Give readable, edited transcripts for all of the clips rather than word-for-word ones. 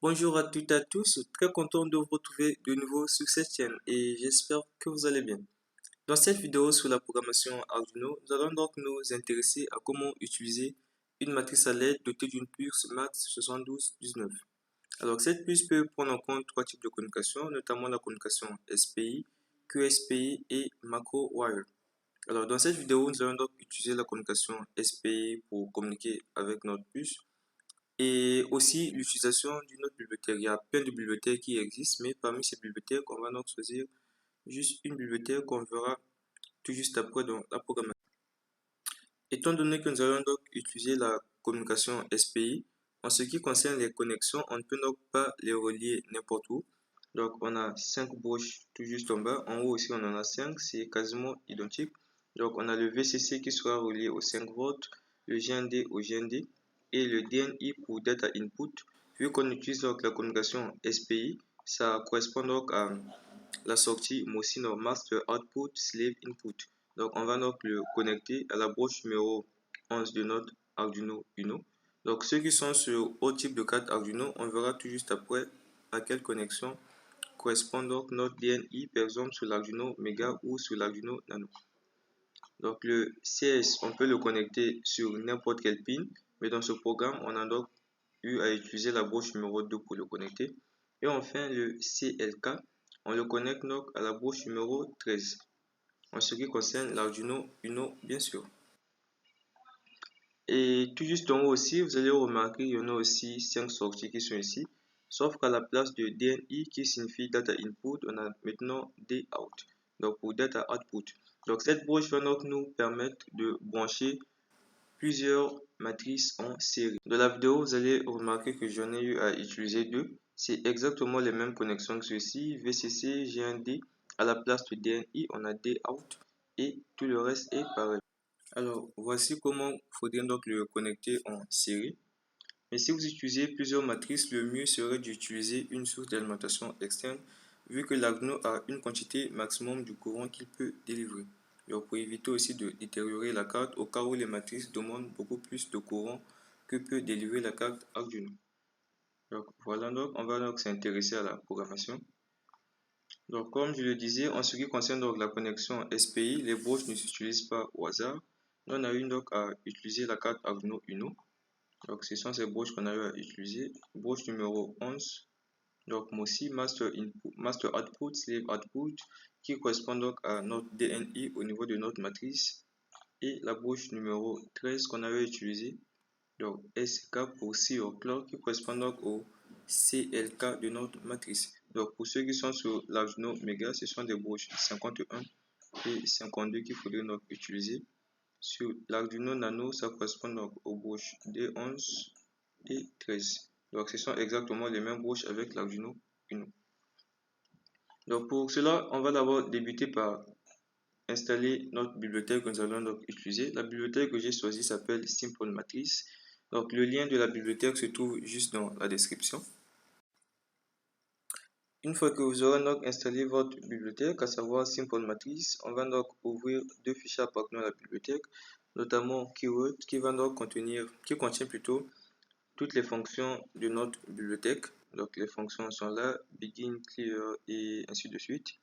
Bonjour à toutes et à tous, très content de vous retrouver de nouveau sur cette chaîne et j'espère que vous allez bien. Dans cette vidéo sur la programmation Arduino, nous allons donc nous intéresser à comment utiliser une matrice à LED dotée d'une puce Max 7219. Alors cette puce peut prendre en compte trois types de communication, notamment la communication SPI, QSPI et Macro Wire. Alors dans cette vidéo, nous allons donc utiliser la communication SPI pour communiquer avec notre puce et aussi l'utilisation d'une autre bibliothèque. Il y a plein de bibliothèques qui existent, mais parmi ces bibliothèques, on va donc choisir juste une bibliothèque qu'on verra tout juste après dans la programmation. Étant donné que nous allons donc utiliser la communication SPI, en ce qui concerne les connexions, on ne peut donc pas les relier n'importe où. Donc on a 5 broches tout juste en bas, en haut aussi on en a 5, c'est quasiment identique. Donc on a le VCC qui sera relié au 5 volts, le GND au GND et le DNI pour Data Input. Vu qu'on utilise donc la communication SPI, ça correspond donc à la sortie Mosino Master Output Slave Input. Donc on va donc le connecter à la broche numéro 11 de notre Arduino Uno. Donc ceux qui sont sur autre type de carte Arduino, on verra tout juste après à quelle connexion correspond donc notre DNI, par exemple sur l'Arduino Mega ou sur l'Arduino Nano. Donc le CS, on peut le connecter sur n'importe quel pin, mais dans ce programme, on a donc eu à utiliser la broche numéro 2 pour le connecter. Et enfin, le CLK, on le connecte donc à la broche numéro 13, en ce qui concerne l'Arduino Uno, bien sûr. Et tout juste en haut aussi, vous allez remarquer, il y en a aussi 5 sorties qui sont ici. Sauf qu'à la place de DNI qui signifie Data Input, on a maintenant DOut, donc pour Data Output. Donc cette broche va donc nous permettre de brancher plusieurs matrices en série. Dans la vidéo, vous allez remarquer que j'en ai eu à utiliser deux. C'est exactement les mêmes connexions que ceci, VCC, GND. À la place de DNI, on a DOut et tout le reste est pareil. Alors, voici comment il faudrait donc le connecter en série. Mais si vous utilisez plusieurs matrices, le mieux serait d'utiliser une source d'alimentation externe vu que l'Arduino a une quantité maximum du courant qu'il peut délivrer. Donc pour éviter aussi de détériorer la carte au cas où les matrices demandent beaucoup plus de courant que peut délivrer la carte Arduino. Donc voilà, donc on va donc s'intéresser à la programmation. Donc comme je le disais, en ce qui concerne donc la connexion SPI, les broches ne s'utilisent pas au hasard. Nous on a eu donc à utiliser la carte Arduino Uno. Donc ce sont ces broches qu'on a eu à utiliser. Broche numéro 11. Donc MOSI Master Input, Master Output, Slave Output, qui correspond donc à notre DNI au niveau de notre matrice. Et la broche numéro 13 qu'on avait utilisée. Donc SK pour C Clock, qui correspond donc au CLK de notre matrice. Donc pour ceux qui sont sur l'Arduino Mega, ce sont des broches 51 et 52 qu'il faudrait donc utiliser. Sur l'Arduino Nano, ça correspond donc aux broches D11 et 13. Donc ce sont exactement les mêmes broches avec l'Arduino Uno. Donc pour cela, on va d'abord débuter par installer notre bibliothèque que nous allons donc utiliser. La bibliothèque que j'ai choisie s'appelle Simple Matrice. Donc le lien de la bibliothèque se trouve juste dans la description. Une fois que vous aurez donc installé votre bibliothèque, à savoir Simple Matrice, on va donc ouvrir deux fichiers appartenant à la bibliothèque, notamment Keyword qui contient plutôt toutes les fonctions de notre bibliothèque. Donc les fonctions sont là, begin, clear et ainsi de suite.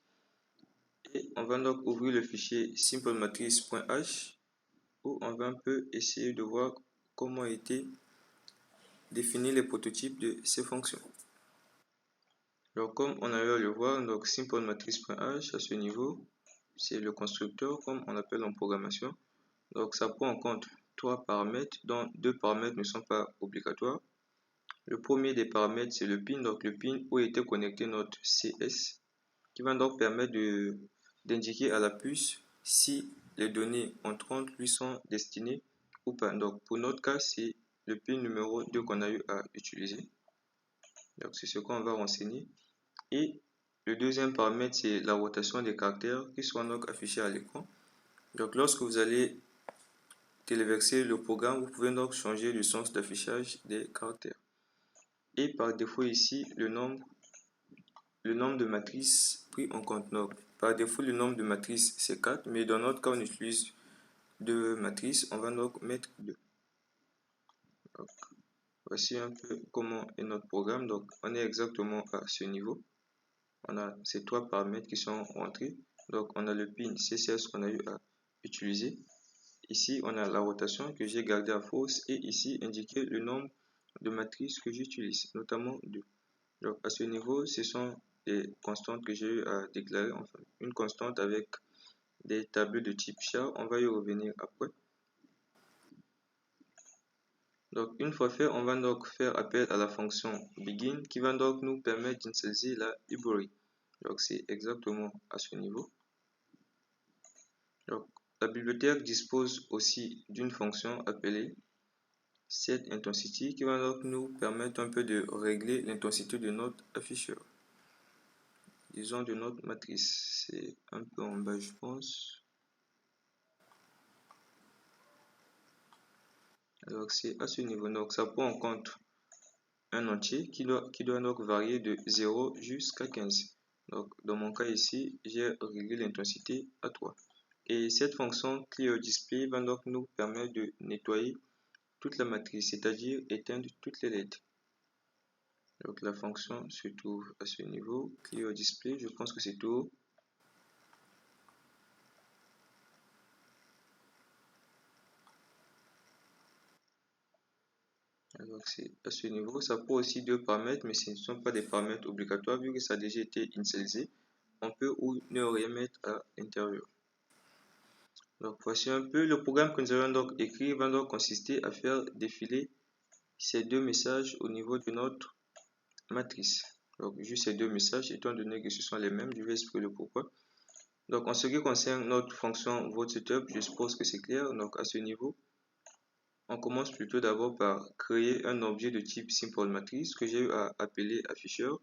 Et on va donc ouvrir le fichier simplematrice.h où on va un peu essayer de voir comment été définir les prototypes de ces fonctions. Alors comme on a eu à le voir, donc simplematrice.h à ce niveau, c'est le constructeur comme on appelle en programmation. Donc ça prend en compte trois paramètres dont deux paramètres ne sont pas obligatoires. Le premier des paramètres c'est le pin, donc le pin où était connecté notre CS, qui va donc permettre d'indiquer à la puce si les données entrantes lui sont destinées ou pas. Donc pour notre cas, c'est le pin numéro 2 qu'on a eu à utiliser. Donc c'est ce qu'on va renseigner. Et le deuxième paramètre, c'est la rotation des caractères qui seront donc affichés à l'écran. Donc lorsque vous allez téléverser le programme, vous pouvez donc changer le sens d'affichage des caractères. Et par défaut ici, le nombre de matrices pris en compte. Donc, par défaut, le nombre de matrices c'est 4, mais dans notre cas, on utilise 2 matrices, on va donc mettre 2. voici un peu comment est notre programme. Donc on est exactement à ce niveau. On a ces trois paramètres qui sont rentrés. Donc on a le pin CCS qu'on a eu à utiliser. Ici on a la rotation que j'ai gardée à fausse et ici indiquer le nombre de matrices que j'utilise, notamment 2. Donc à ce niveau, ce sont des constantes que j'ai eu à déclarer, enfin une constante avec des tableaux de type char, on va y revenir après. Donc une fois fait, on va donc faire appel à la fonction begin qui va donc nous permettre d'insérer la library. Donc c'est exactement à ce niveau. Donc la bibliothèque dispose aussi d'une fonction appelée setIntensity qui va donc nous permettre un peu de régler l'intensité de notre afficheur. Disons de notre matrice, c'est un peu en bas je pense. Alors c'est à ce niveau, donc ça prend en compte un entier qui doit donc varier de 0 jusqu'à 15. Donc dans mon cas ici, j'ai réglé l'intensité à 3. Et cette fonction clearDisplay va donc nous permettre de nettoyer toute la matrice, c'est-à-dire éteindre toutes les LED. Donc la fonction se trouve à ce niveau, clearDisplay, je pense que c'est tout. Alors c'est à ce niveau, ça prend aussi deux paramètres, mais ce ne sont pas des paramètres obligatoires vu que ça a déjà été initialisé. On peut ou ne rien mettre à l'intérieur. Donc voici un peu le programme que nous allons donc écrire va donc consister à faire défiler ces deux messages au niveau de notre matrice. Donc juste ces deux messages, étant donné que ce sont les mêmes, je vais expliquer le pourquoi. Donc en ce qui concerne notre fonction voteSetup, je suppose que c'est clair. Donc à ce niveau, on commence plutôt d'abord par créer un objet de type SimpleMatrice que j'ai eu à appeler afficheur,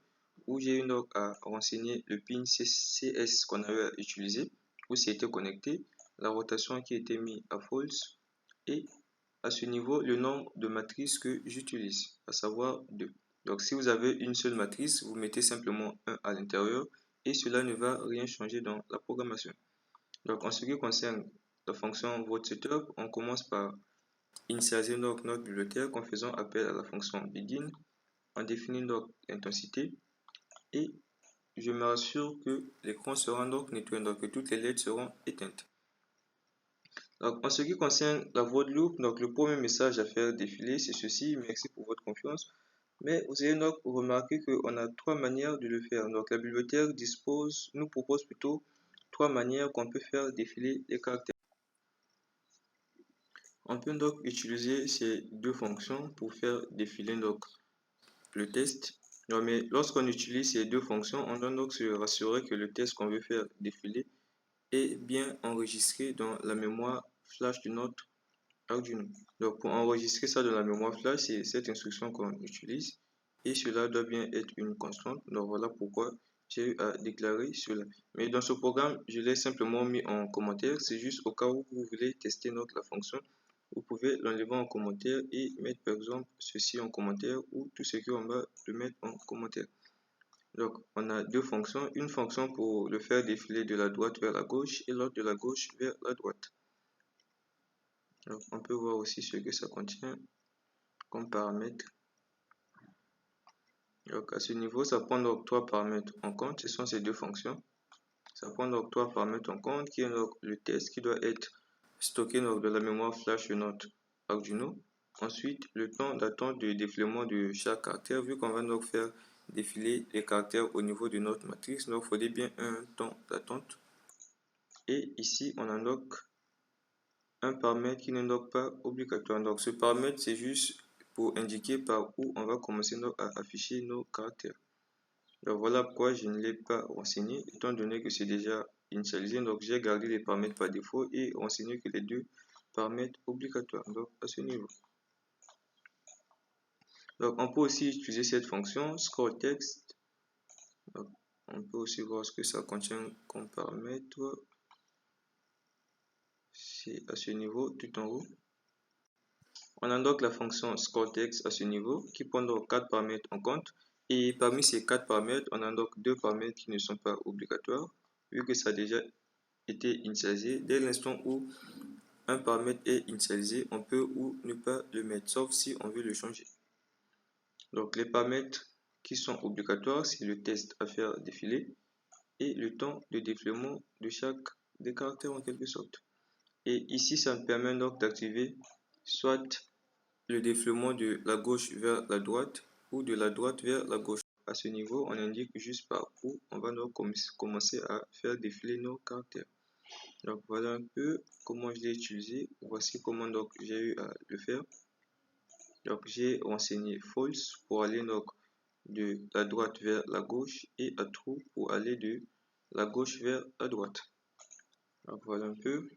où j'ai eu donc à renseigner le pin CCS qu'on a eu à utiliser, où c'était connecté, la rotation qui était mise à false, et à ce niveau le nombre de matrices que j'utilise, à savoir 2. Donc si vous avez une seule matrice, vous mettez simplement 1 à l'intérieur et cela ne va rien changer dans la programmation. Donc en ce qui concerne la fonction voteSetup, on commence par initialiser donc notre bibliothèque en faisant appel à la fonction begin. On définit donc l'intensité et je me rassure que l'écran sera donc nettoyé, donc que toutes les LED seront éteintes. Donc, en ce qui concerne la void loop, donc le premier message à faire défiler, c'est ceci. Merci pour votre confiance. Mais vous allez donc remarquer qu'on a trois manières de le faire. Donc, la bibliothèque nous propose plutôt trois manières qu'on peut faire défiler les caractères. On peut donc utiliser ces deux fonctions pour faire défiler donc le test. Non, mais lorsqu'on utilise ces deux fonctions, on doit donc se rassurer que le test qu'on veut faire défiler est bien enregistré dans la mémoire flash de notre Arduino. Donc pour enregistrer ça dans la mémoire flash, c'est cette instruction qu'on utilise et cela doit bien être une constante. Donc voilà pourquoi j'ai eu à déclarer cela. Mais dans ce programme, je l'ai simplement mis en commentaire. C'est juste au cas où vous voulez tester la fonction. Vous pouvez l'enlever en commentaire et mettre par exemple ceci en commentaire ou tout ce qui est en bas le mettre en commentaire. Donc on a deux fonctions, une fonction pour le faire défiler de la droite vers la gauche et l'autre de la gauche vers la droite. Donc on peut voir aussi ce que ça contient comme paramètres. Donc à ce niveau, ça prend donc trois paramètres en compte, ce sont ces deux fonctions. Ça prend donc trois paramètres en compte qui est donc le test qui doit être stocké dans la mémoire flash de notre Arduino. Ensuite, le temps d'attente de défilement de chaque caractère, vu qu'on va donc faire défiler les caractères au niveau de notre matrice, donc il faudrait bien un temps d'attente. Et ici, on a donc un paramètre qui n'est donc pas obligatoire. Donc ce paramètre, c'est juste pour indiquer par où on va commencer à afficher nos caractères. Donc voilà pourquoi je ne l'ai pas renseigné, étant donné que c'est déjà initialisé. Donc j'ai gardé les paramètres par défaut et renseigné que les deux paramètres obligatoires. Donc à ce niveau. Donc on peut aussi utiliser cette fonction scoreText. Donc, on peut aussi voir ce que ça contient comme paramètre. C'est à ce niveau, tout en haut. On a donc la fonction scoreText à ce niveau qui prend donc 4 paramètres en compte. Et parmi ces 4 paramètres, on a donc deux paramètres qui ne sont pas obligatoires, vu que ça a déjà été initialisé. Dès l'instant où un paramètre est initialisé, on peut ou ne pas le mettre, sauf si on veut le changer. Donc les paramètres qui sont obligatoires, c'est le test à faire défiler et le temps de défilement de chaque des caractères en quelque sorte. Et ici, ça me permet donc d'activer soit le défilement de la gauche vers la droite ou de la droite vers la gauche. À ce niveau, on indique juste par où on va donc commencer à faire défiler nos caractères. Donc voilà un peu comment je l'ai utilisé. Voici comment donc j'ai eu à le faire. Donc j'ai renseigné false pour aller donc de la droite vers la gauche et à true pour aller de la gauche vers la droite. Donc voilà un peu.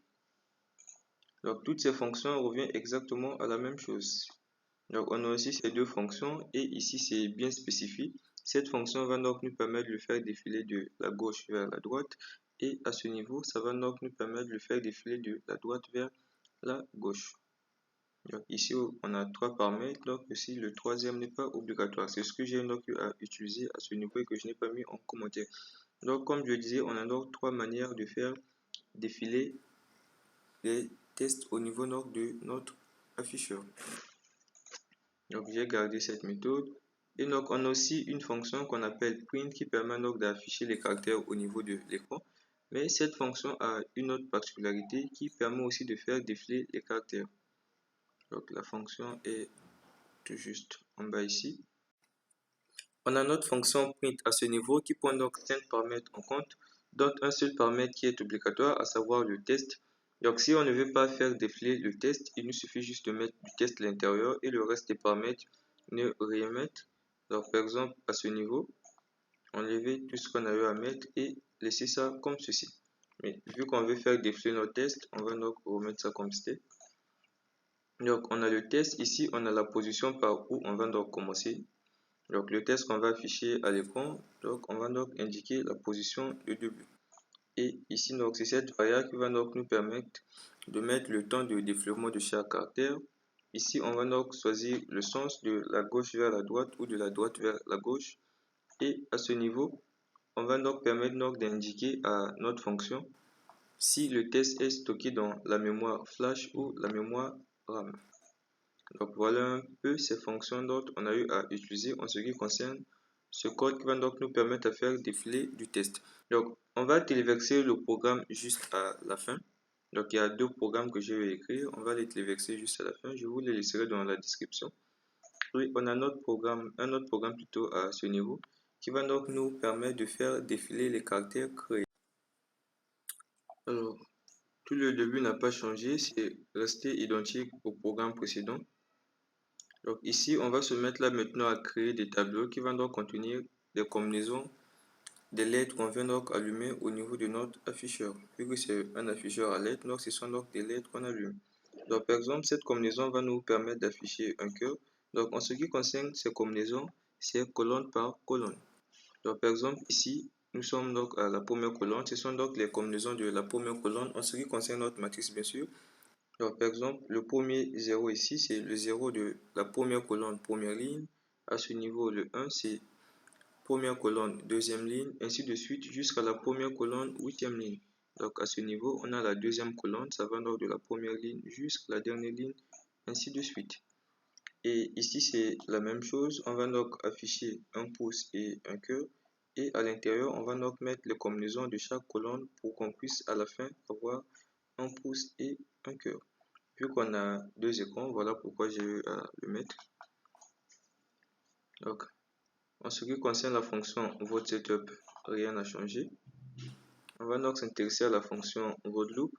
Donc toutes ces fonctions reviennent exactement à la même chose. Donc on a aussi ces deux fonctions et ici c'est bien spécifié. Cette fonction va donc nous permettre de le faire défiler de la gauche vers la droite et à ce niveau ça va donc nous permettre de le faire défiler de la droite vers la gauche. Donc ici on a trois paramètres, donc ici le troisième n'est pas obligatoire. C'est ce que j'ai donc eu à utiliser à ce niveau et que je n'ai pas mis en commentaire. Donc comme je disais, on a donc trois manières de faire défiler les tests au niveau donc de notre afficheur. Donc j'ai gardé cette méthode. Et donc on a aussi une fonction qu'on appelle print qui permet donc d'afficher les caractères au niveau de l'écran. Mais cette fonction a une autre particularité qui permet aussi de faire défiler les caractères. Donc la fonction est tout juste en bas ici. On a notre fonction print à ce niveau qui prend donc 5 paramètres en compte, dont un seul paramètre qui est obligatoire, à savoir le test. Donc si on ne veut pas faire défiler le test, il nous suffit juste de mettre du test à l'intérieur et le reste des paramètres ne rien mettre. Donc par exemple à ce niveau, enlever tout ce qu'on a eu à mettre et laisser ça comme ceci. Mais vu qu'on veut faire défiler notre test, on va donc remettre ça comme c'était. Donc on a le test ici, on a la position par où on va donc commencer. Donc le test qu'on va afficher à l'écran, donc on va donc indiquer la position de début. Et ici donc c'est cette variable qui va donc nous permettre de mettre le temps de défoulement de chaque caractère. Ici on va donc choisir le sens de la gauche vers la droite ou de la droite vers la gauche. Et à ce niveau, on va donc permettre donc d'indiquer à notre fonction si le test est stocké dans la mémoire flash ou la mémoire RAM. Donc voilà un peu ces fonctions dont on a eu à utiliser en ce qui concerne ce code qui va donc nous permettre de faire défiler du test. Donc on va téléverser le programme juste à la fin. Donc il y a deux programmes que je vais écrire. On va les téléverser juste à la fin. Je vous les laisserai dans la description. Oui, on a notre programme, un autre programme plutôt à ce niveau qui va donc nous permettre de faire défiler les caractères créés. Alors, tout le début n'a pas changé, c'est resté identique au programme précédent. Donc ici, on va se mettre là maintenant à créer des tableaux qui vont donc contenir des combinaisons des lettres qu'on vient donc allumer au niveau de notre afficheur. Vu que c'est un afficheur à lettres, donc ce sont donc des lettres qu'on allume. Donc par exemple, cette combinaison va nous permettre d'afficher un cœur. Donc en ce qui concerne ces combinaisons, c'est colonne par colonne. Donc par exemple, ici, nous sommes donc à la première colonne. Ce sont donc les combinaisons de la première colonne en ce qui concerne notre matrice, bien sûr. Donc, par exemple, le premier 0 ici, c'est le 0 de la première colonne, première ligne. À ce niveau, le 1, c'est première colonne, deuxième ligne, ainsi de suite, jusqu'à la première colonne, huitième ligne. Donc, à ce niveau, on a la deuxième colonne, ça va donc de la première ligne jusqu'à la dernière ligne, ainsi de suite. Et ici, c'est la même chose. On va donc afficher un pouce et un cœur. Et à l'intérieur, on va donc mettre les combinaisons de chaque colonne pour qu'on puisse à la fin avoir un pouce et un cœur. Vu qu'on a deux écrans, voilà pourquoi j'ai eu à le mettre. Donc, en ce qui concerne la fonction voteSetup, rien n'a changé. On va donc s'intéresser à la fonction voteLoop.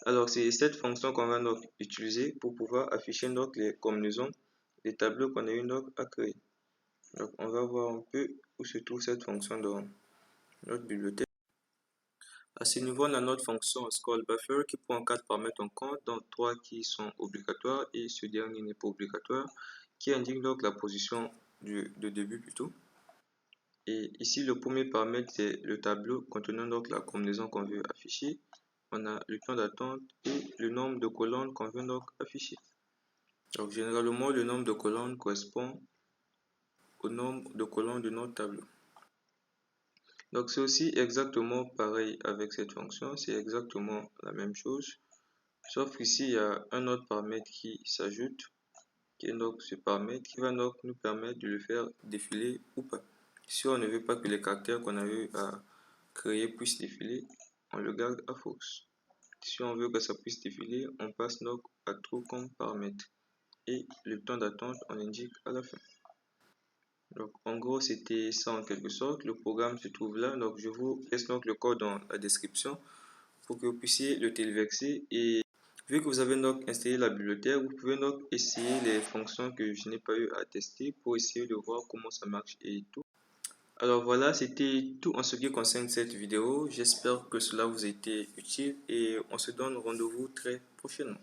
Alors, c'est cette fonction qu'on va donc utiliser pour pouvoir afficher donc les combinaisons des tableaux qu'on a eu donc à créer. Donc, on va voir un peu où se trouve cette fonction dans notre bibliothèque. À ce niveau, on a notre fonction scrollBuffer qui prend 4 paramètres en compte, dont 3 qui sont obligatoires et ce dernier n'est pas obligatoire, qui indique donc la position de début plutôt. Et ici, le premier paramètre, c'est le tableau contenant donc la combinaison qu'on veut afficher. On a le temps d'attente et le nombre de colonnes qu'on veut donc afficher. Donc, généralement, le nombre de colonnes correspond au nombre de colonnes de notre tableau. Donc c'est aussi exactement pareil avec cette fonction, c'est exactement la même chose, sauf qu'ici il y a un autre paramètre qui s'ajoute. qui est donc ce paramètre qui va donc nous permettre de le faire défiler ou pas. Si on ne veut pas que les caractères qu'on a eu à créer puissent défiler, on le garde à false. Si on veut que ça puisse défiler, on passe donc à true comme paramètre. Et le temps d'attente, on indique à la fin. Donc en gros, c'était ça en quelque sorte. Le programme se trouve là. Donc je vous laisse donc le code dans la description pour que vous puissiez le téléverser. Et vu que vous avez donc installé la bibliothèque, vous pouvez donc essayer les fonctions que je n'ai pas eu à tester pour essayer de voir comment ça marche et tout. Alors voilà, c'était tout en ce qui concerne cette vidéo. J'espère que cela vous a été utile et on se donne rendez-vous très prochainement.